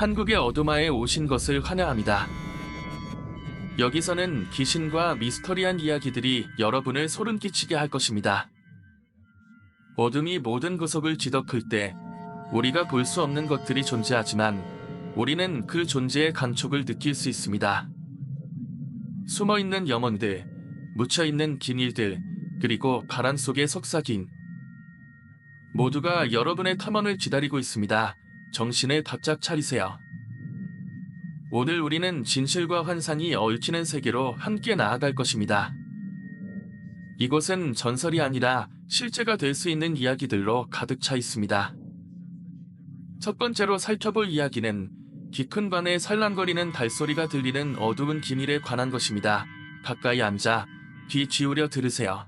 한국의 어두마에 오신 것을 환영합니다. 여기서는 귀신과 미스터리한 이야기들이 여러분을 소름 끼치게 할 것입니다. 어둠이 모든 구석을 뒤덮을 때 우리가 볼 수 없는 것들이 존재하지만 우리는 그 존재의 감촉을 느낄 수 있습니다. 숨어있는 염원들, 묻혀있는 기밀들, 그리고 바람 속의 속삭임. 모두가 여러분의 탐험을 기다리고 있습니다. 정신을 바짝 차리세요. 오늘 우리는 진실과 환상이 얽히는 세계로 함께 나아갈 것입니다. 이곳은 전설이 아니라 실제가 될 수 있는 이야기들로 가득 차 있습니다. 첫 번째로 살펴볼 이야기는 깊은 밤에 살랑거리는 달소리가 들리는 어두운 기밀에 관한 것입니다. 가까이 앉아 귀 기울여 들으세요.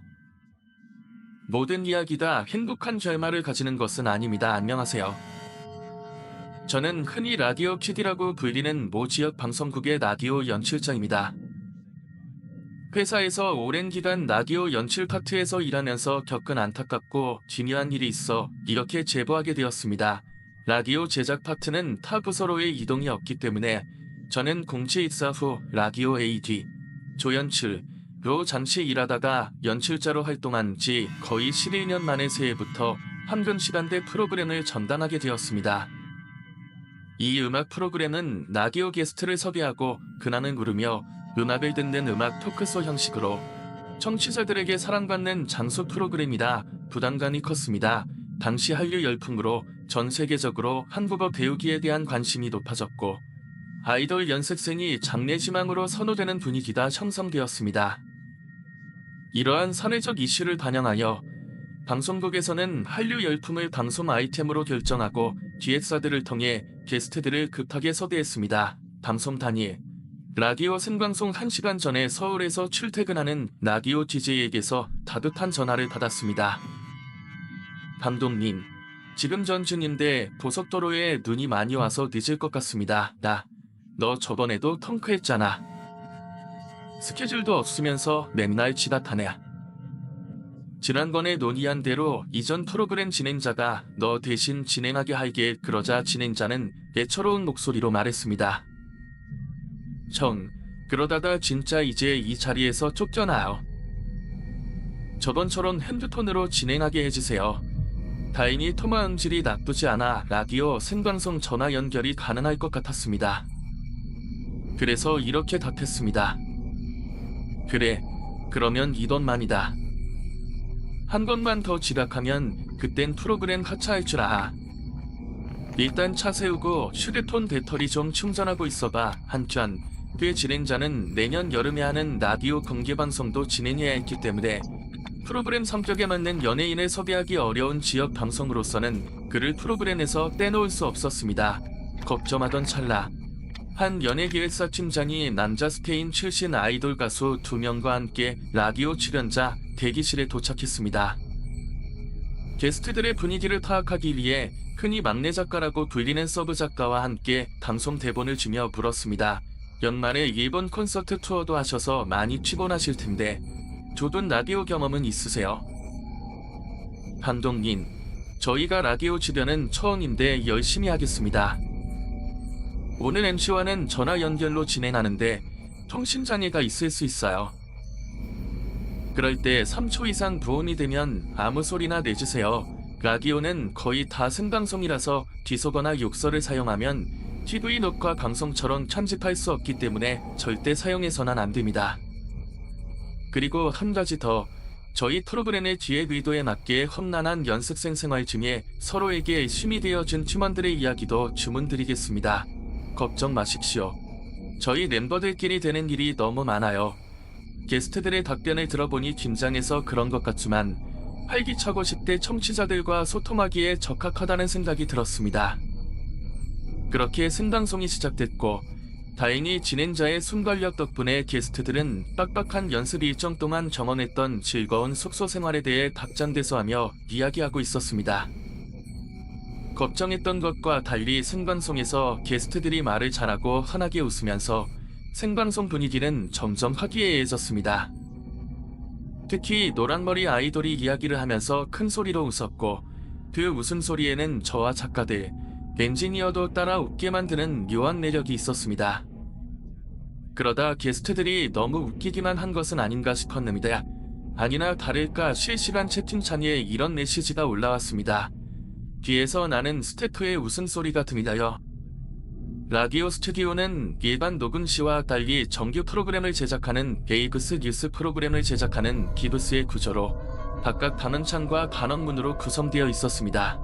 모든 이야기 다 행복한 결말을 가지는 것은 아닙니다. 안녕하세요. 저는 흔히 라디오 키디라고 불리는 모 지역 방송국의 라디오 연출자입니다. 회사에서 오랜 기간 라디오 연출 파트에서 일하면서 겪은 안타깝고 기묘한 일이 있어 이렇게 제보하게 되었습니다. 라디오 제작 파트는 타 부서로의 이동이 없기 때문에 저는 공채 입사 후 라디오 AD, 조연출로 잠시 일하다가 연출자로 활동한 지 거의 11년 만에 새해부터 한근시간대 프로그램을 전담하게 되었습니다. 이 음악 프로그램은 라디오 게스트를 섭외하고 근황을 물으며 음악을 듣는 음악 토크쇼 형식으로 청취자들에게 사랑받는 장수 프로그램이라 부담감이 컸습니다. 당시 한류 열풍으로 전 세계적으로 한국어 배우기에 대한 관심이 높아졌고 아이돌 연습생이 장래희망으로 선호되는 분위기가 형성되었습니다. 이러한 사회적 이슈를 반영하여 방송국에서는 한류 열풍을 방송 아이템으로 결정하고 기획사들을 통해 게스트들을 급하게 섭외했습니다. 방송 당일 라디오 생방송 1시간 전에 서울에서 출퇴근하는 라디오 DJ에게서 따뜻한 전화를 받았습니다. 감독님, 지금 전 중인데 고속도로에 눈이 많이 와서 늦을 것 같습니다. 너 저번에도 텅크했잖아. 스케줄도 없으면서 맨날 지각하네. 지난번에 논의한 대로 이전 프로그램 진행자가 너 대신 진행하게 할게. 그러자 진행자는 애처로운 목소리로 말했습니다. 형, 그러다가 진짜 이제 이 자리에서 쫓겨나요. 저번처럼 핸드폰으로 진행하게 해주세요. 다행히 통화 음질이 나쁘지 않아 라디오 생방송 전화 연결이 가능할 것 같았습니다. 그래서 이렇게 답했습니다. 그래, 그러면 이 돈만이다. 한 번만 더 지각하면 그땐 프로그램 하차할 줄 알아. 일단 차 세우고 휴대폰 배터리 좀 충전하고 있어봐. 한편 그 진행자는 내년 여름에 하는 라디오 공개방송도 진행해야 했기 때문에 프로그램 성격에 맞는 연예인을 섭외하기 어려운 지역 방송으로서는 그를 프로그램에서 떼놓을 수 없었습니다. 걱정하던 찰나 한 연예기획사 팀장이 남자 스페인 출신 아이돌 가수 2명과 함께 라디오 출연자 대기실에 도착했습니다. 게스트들의 분위기를 파악하기 위해 흔히 막내 작가라고 불리는 서브 작가와 함께 방송 대본을 주며 물었습니다. 연말에 일본 콘서트 투어도 하셔서 많이 피곤하실 텐데 조던 라디오 경험은 있으세요? 감독님, 저희가 라디오 출연은 처음인데 열심히 하겠습니다. 오늘 MC와는 전화 연결로 진행하는데 통신장애가 있을 수 있어요. 그럴 때 3초 이상 부음이 되면 아무 소리나 내주세요. 라디오는 거의 다 생방송이라서 뒤소거나 욕설을 사용하면 TV 녹화 방송처럼 편집할 수 없기 때문에 절대 사용해서는 안 됩니다. 그리고 한 가지 더, 저희 프로그램의 기획 의도에 맞게 험난한 연습생 생활 중에 서로에게 힘이 되어준 팀원들의 이야기도 주문드리겠습니다. 걱정 마십시오. 저희 멤버들끼리 되는 일이 너무 많아요. 게스트들의 답변을 들어보니 긴장해서 그런 것 같지만 활기차고 10대 청취자들과 소통하기에 적합하다는 생각이 들었습니다. 그렇게 생방송이 시작됐고 다행히 진행자의 순발력 덕분에 게스트들은 빡빡한 연습 일정 동안 경험했던 즐거운 숙소 생활에 대해 답장대소하며 이야기하고 있었습니다. 걱정했던 것과 달리 생방송에서 게스트들이 말을 잘하고 환하게 웃으면서 생방송 분위기는 점점 화기애애해졌습니다. 특히 노란머리 아이돌이 이야기를 하면서 큰 소리로 웃었고 그 웃음소리에는 저와 작가들 엔지니어도 따라 웃게 만드는 묘한 매력이 있었습니다. 그러다 게스트들이 너무 웃기기만 한 것은 아닌가 싶었는데 아니나 다를까 실시간 채팅창에 이런 메시지가 올라왔습니다. 뒤에서 나는 스태프의 웃음소리가 들리나요? 라디오 스튜디오는 일반 녹음시와 달리 정규 프로그램을 제작하는 게이브스 뉴스 프로그램을 제작하는 기브스의 구조로 바깥 단원창과 단원문으로 구성되어 있었습니다.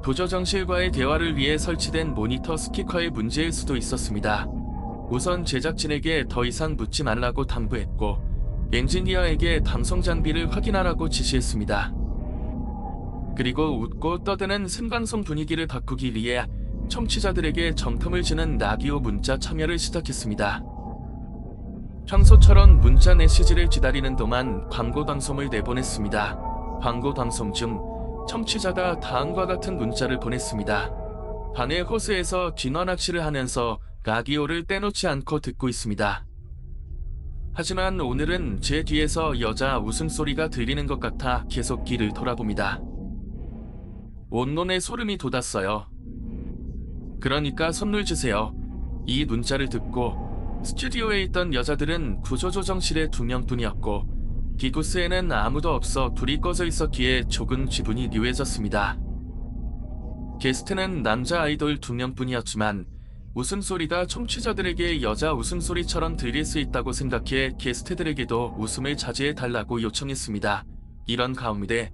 도저정실과의 대화를 위해 설치된 모니터 스피커의 문제일 수도 있었습니다. 우선 제작진에게 더 이상 묻지 말라고 당부했고 엔지니어에게 방송 장비를 확인하라고 지시했습니다. 그리고 웃고 떠드는 생방송 분위기를 바꾸기 위해 청취자들에게 정통을 주는 라디오 문자 참여를 시작했습니다. 평소처럼 문자 메시지를 기다리는 동안 광고 방송을 내보냈습니다. 광고 방송 중 청취자가 다음과 같은 문자를 보냈습니다. 반의 호수에서 진화 낚시를 하면서 라디오를 떼놓지 않고 듣고 있습니다. 하지만 오늘은 제 뒤에서 여자 웃음소리가 들리는 것 같아 계속 귀를 돌아봅니다. 온몸에 소름이 돋았어요. 그러니까 선물 주세요. 이 문자를 듣고 스튜디오에 있던 여자들은 구조조정실에 2명뿐이었고 기구스에는 아무도 없어 불이 꺼져 있었기에 조금 기분이 묘해졌습니다. 게스트는 남자 아이돌 2명뿐이었지만 웃음소리가 청취자들에게 여자 웃음소리처럼 들릴 수 있다고 생각해 게스트들에게도 웃음을 자제해달라고 요청했습니다. 이런 가운데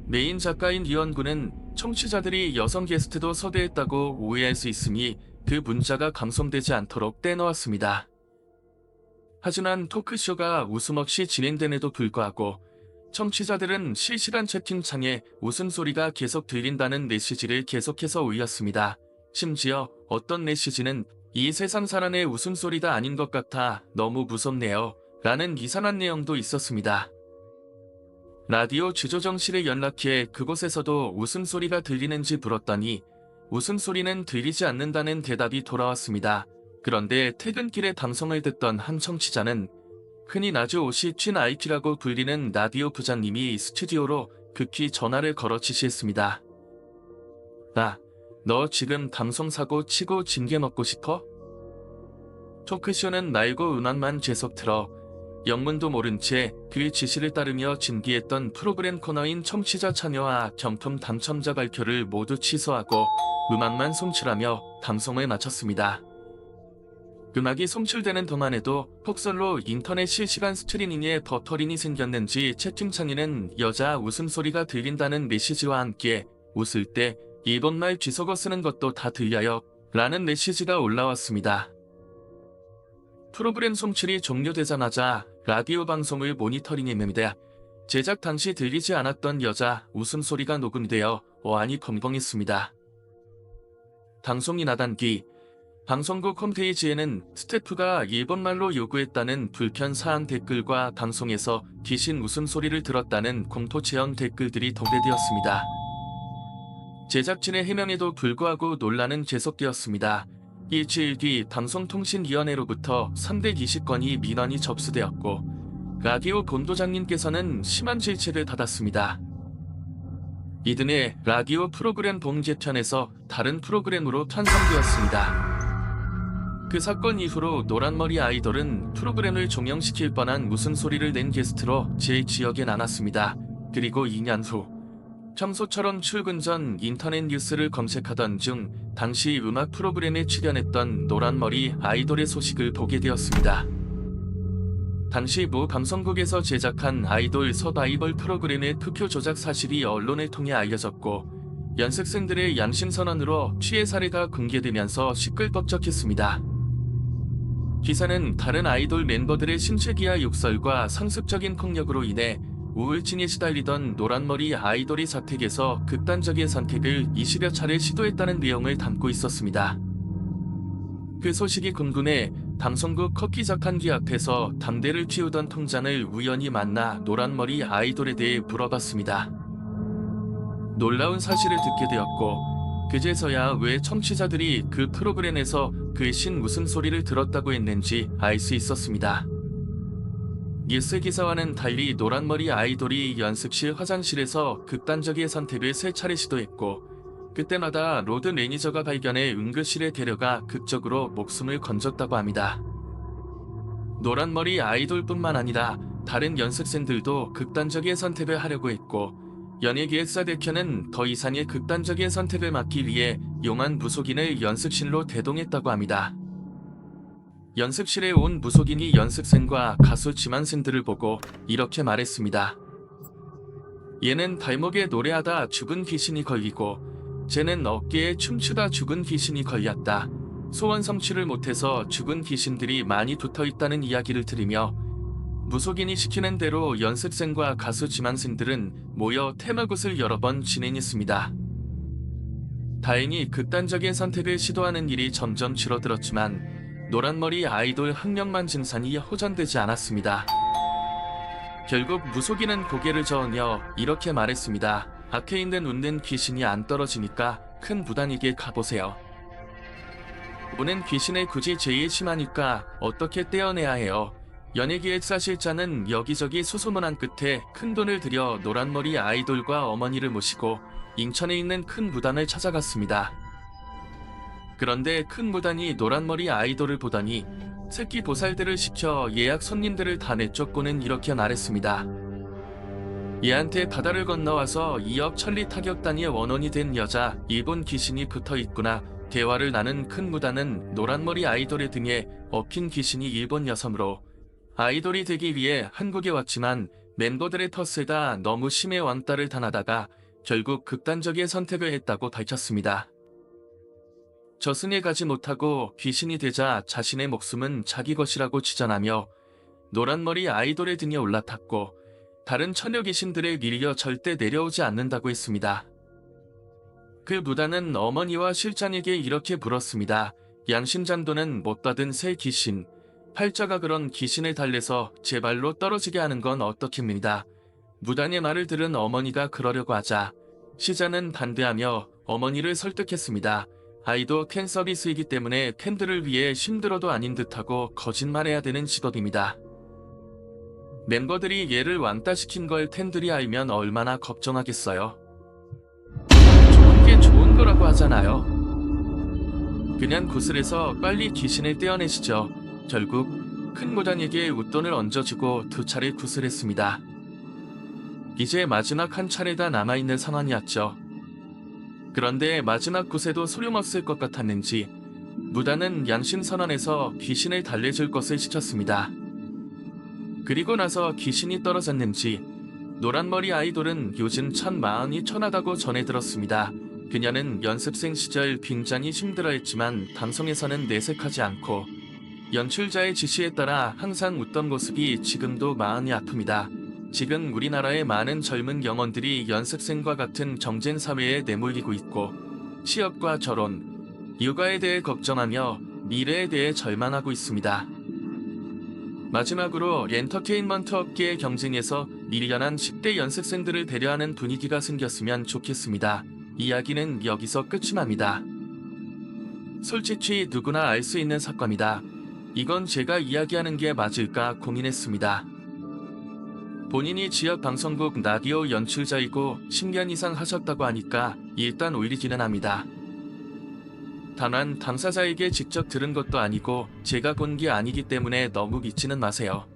메인 작가인 이원구는 청취자들이 여성 게스트도 섭외했다고 오해할 수 있으니 그 문자가 감송되지 않도록 떼놓았습니다. 하지만 토크쇼가 웃음 없이 진행됨에도 불구하고 청취자들은 실시간 채팅창에 웃음소리가 계속 들린다는 메시지를 계속해서 올렸습니다. 심지어 어떤 메시지는 이 세상 사람의 웃음소리가 아닌 것 같아 너무 무섭네요 라는 이상한 내용도 있었습니다. 라디오 주조정실에 연락해 그곳에서도 웃음소리가 들리는지 물었더니 웃음소리는 들리지 않는다는 대답이 돌아왔습니다. 그런데 퇴근길에 방송을 듣던 한 청취자는 흔히 나주 옷이 튄 아이키라고 불리는 라디오 부장님이 스튜디오로 급히 전화를 걸어 지시했습니다. 너 지금 방송 사고 치고 징계 먹고 싶어? 토크쇼는 말고 음악만 계속 틀어 영문도 모른 채 그 지시를 따르며 진기했던 프로그램 코너인 청취자 참여와 경품 당첨자 발표를 모두 취소하고 음악만 송출하며 방송을 마쳤습니다. 음악이 송출되는 동안에도 폭설로 인터넷 실시간 스트리밍에 버터링이 생겼는지 채팅창에는 여자 웃음소리가 들린다는 메시지와 함께 웃을 때 일본말 뒤섞어 쓰는 것도 다 들려요 라는 메시지가 올라왔습니다. 프로그램 송출이 종료되자마자 라디오 방송을 모니터링했는데 제작 당시 들리지 않았던 여자 웃음소리가 녹음되어 어안이 벙벙했습니다. 방송이 나간 뒤 방송국 홈페이지에는 스태프가 일본말로 요구했다는 불편사항 댓글과 방송에서 귀신 웃음소리를 들었다는 공포 체험 댓글들이 도배되었습니다. 제작진의 해명에도 불구하고 논란은 계속되었습니다. 일주일 뒤 방송통신위원회로부터 320건이 민원이 접수되었고 라디오 본부장님께서는 심한 질책을 받았습니다. 이듬해 라디오 프로그램 봉제편에서 다른 프로그램으로 탄생되었습니다. 그 사건 이후로 노란머리 아이돌은 프로그램을 종영시킬 뻔한 웃음소리를 낸 게스트로 제 기억에 남았습니다. 그리고 2년 후 평소처럼 출근 전 인터넷 뉴스를 검색하던 중 당시 음악 프로그램에 출연했던 노란머리 아이돌의 소식을 보게 되었습니다. 당시 모 방송국에서 제작한 아이돌 서바이벌 프로그램의 투표 조작 사실이 언론을 통해 알려졌고 연습생들의 양심선언으로 취해 사례가 공개되면서 시끌벅적했습니다. 기사는 다른 아이돌 멤버들의 신체기하 욕설과 상습적인 폭력으로 인해 우울증에 시달리던 노란머리 아이돌이 자택에서 극단적인 선택을 20여 차례 시도했다는 내용을 담고 있었습니다. 그 소식이 궁금해 방송국 커피 자판기 앞에서 담배를 피우던 통장을 우연히 만나 노란머리 아이돌에 대해 물어봤습니다. 놀라운 사실을 듣게 되었고 그제서야 왜 청취자들이 그 프로그램에서 그 신 웃음소리를 들었다고 했는지 알 수 있었습니다. 뉴스 기사와는 달리 노란머리 아이돌이 연습실 화장실에서 극단적인 선택을 3차례 시도했고 그때마다 로드 매니저가 발견해 응급실에 데려가 극적으로 목숨을 건졌다고 합니다. 노란머리 아이돌뿐만 아니라 다른 연습생들도 극단적인 선택을 하려고 했고, 연예기획사 대표는 더 이상의 극단적인 선택을 막기 위해 용한 무속인을 연습실로 대동했다고 합니다. 연습실에 온 무속인이 연습생과 가수 지망생들을 보고 이렇게 말했습니다. 얘는 발목에 노래하다 죽은 귀신이 걸리고, 쟤는 어깨에 춤추다 죽은 귀신이 걸렸다. 소원 성취를 못해서 죽은 귀신들이 많이 붙어있다는 이야기를 들으며, 무속인이 시키는 대로 연습생과 가수 지망생들은 모여 테마굿을 여러 번 진행했습니다. 다행히 극단적인 선택을 시도하는 일이 점점 줄어들었지만 노란머리 아이돌 학력만 증산이 호전되지 않았습니다. 결국 무속인은 고개를 저으며 이렇게 말했습니다. 앞에 있는 웃는 귀신이 안 떨어지니까 큰 무당에게 가보세요. 우는 귀신의 굳이 제일 심하니까 어떻게 떼어내야 해요. 연예기획사 실장은 여기저기 수소문한 끝에 큰돈을 들여 노란머리 아이돌과 어머니를 모시고 인천에 있는 큰 무당을 찾아갔습니다. 그런데 큰 무당이 노란머리 아이돌을 보더니 새끼 보살들을 시켜 예약 손님들을 다 내쫓고는 이렇게 말했습니다. 얘한테 바다를 건너와서 2억 천리 타격단의 원혼이 된 여자 일본 귀신이 붙어있구나. 대화를 나눈 큰 무당은 노란머리 아이돌의 등에 엎힌 귀신이 일본 여성으로 아이돌이 되기 위해 한국에 왔지만 멤버들의 텃세가 너무 심해 왕따를 당하다가 결국 극단적인 선택을 했다고 밝혔습니다. 저승에 가지 못하고 귀신이 되자 자신의 목숨은 자기 것이라고 주장하며 노란머리 아이돌의 등에 올라탔고 다른 처녀 귀신들에 밀려 절대 내려오지 않는다고 했습니다. 그 무당은 어머니와 실장에게 이렇게 물었습니다. 양심장도는 못 받은 새 귀신, 팔자가 그런 귀신을 달래서 제 발로 떨어지게 하는 건 어떻겠습니다. 무당의 말을 들은 어머니가 그러려고 하자 시장은 반대하며 어머니를 설득했습니다. 아이도 캔 서비스이기 때문에 팬들을 위해 힘들어도 아닌 듯하고 거짓말해야 되는 직업입니다. 멤버들이 얘를 왕따시킨 걸 팬들이 알면 얼마나 걱정하겠어요. 좋은 게 좋은 거라고 하잖아요. 그냥 구슬에서 빨리 귀신을 떼어내시죠. 결국 큰 무당에게 웃돈을 얹어주고 2차례 구슬했습니다. 이제 마지막 한 차례가 남아있는 상황이었죠. 그런데 마지막 굿에도 소용없을 것 같았는지 무당은 양심선언에서 귀신을 달래줄 것을 시켰습니다. 그리고 나서 귀신이 떨어졌는지 노란머리 아이돌은 요즘 참 마음이 천하다고 전해 들었습니다. 그녀는 연습생 시절 굉장히 힘들어했지만 방송에서는 내색하지 않고 연출자의 지시에 따라 항상 웃던 모습이 지금도 마음이 아픕니다. 지금 우리나라의 많은 젊은 영혼들이 연습생과 같은 정쟁 사회에 내몰리고 있고 취업과 결혼, 육아에 대해 걱정하며 미래에 대해 절망하고 있습니다. 마지막으로 엔터테인먼트 업계의 경쟁에서 밀려난 10대 연습생들을 배려하는 분위기가 생겼으면 좋겠습니다. 이야기는 여기서 끝이 납니다. 솔직히 누구나 알 수 있는 사건이다. 이건 제가 이야기하는 게 맞을까 고민했습니다. 본인이 지역 방송국 라디오 연출자이고 10년 이상 하셨다고 하니까 일단 올리기는 합니다. 다만 당사자에게 직접 들은 것도 아니고 제가 본 게 아니기 때문에 너무 믿지는 마세요.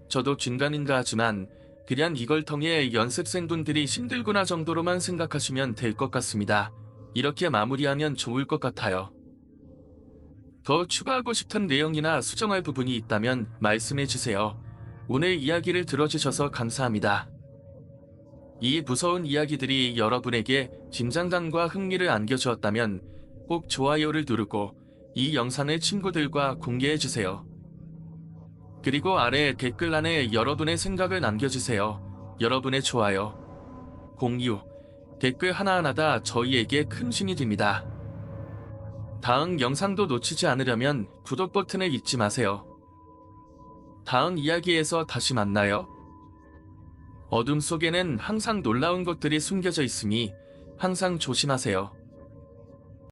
저도 중간인가 하지만 그냥 이걸 통해 연습생분들이 힘들구나 정도로만 생각하시면 될 것 같습니다. 이렇게 마무리하면 좋을 것 같아요. 더 추가하고 싶은 내용이나 수정할 부분이 있다면 말씀해 주세요. 오늘 이야기를 들어주셔서 감사합니다. 이 무서운 이야기들이 여러분에게 긴장감과 흥미를 안겨주었다면 꼭 좋아요를 누르고 이 영상을 친구들과 공개해 주세요. 그리고 아래 댓글란에 여러분의 생각을 남겨주세요. 여러분의 좋아요, 공유, 댓글 하나하나 다 저희에게 큰 힘이 됩니다. 다음 영상도 놓치지 않으려면 구독 버튼을 잊지 마세요. 다음 이야기에서 다시 만나요. 어둠 속에는 항상 놀라운 것들이 숨겨져 있으니 항상 조심하세요.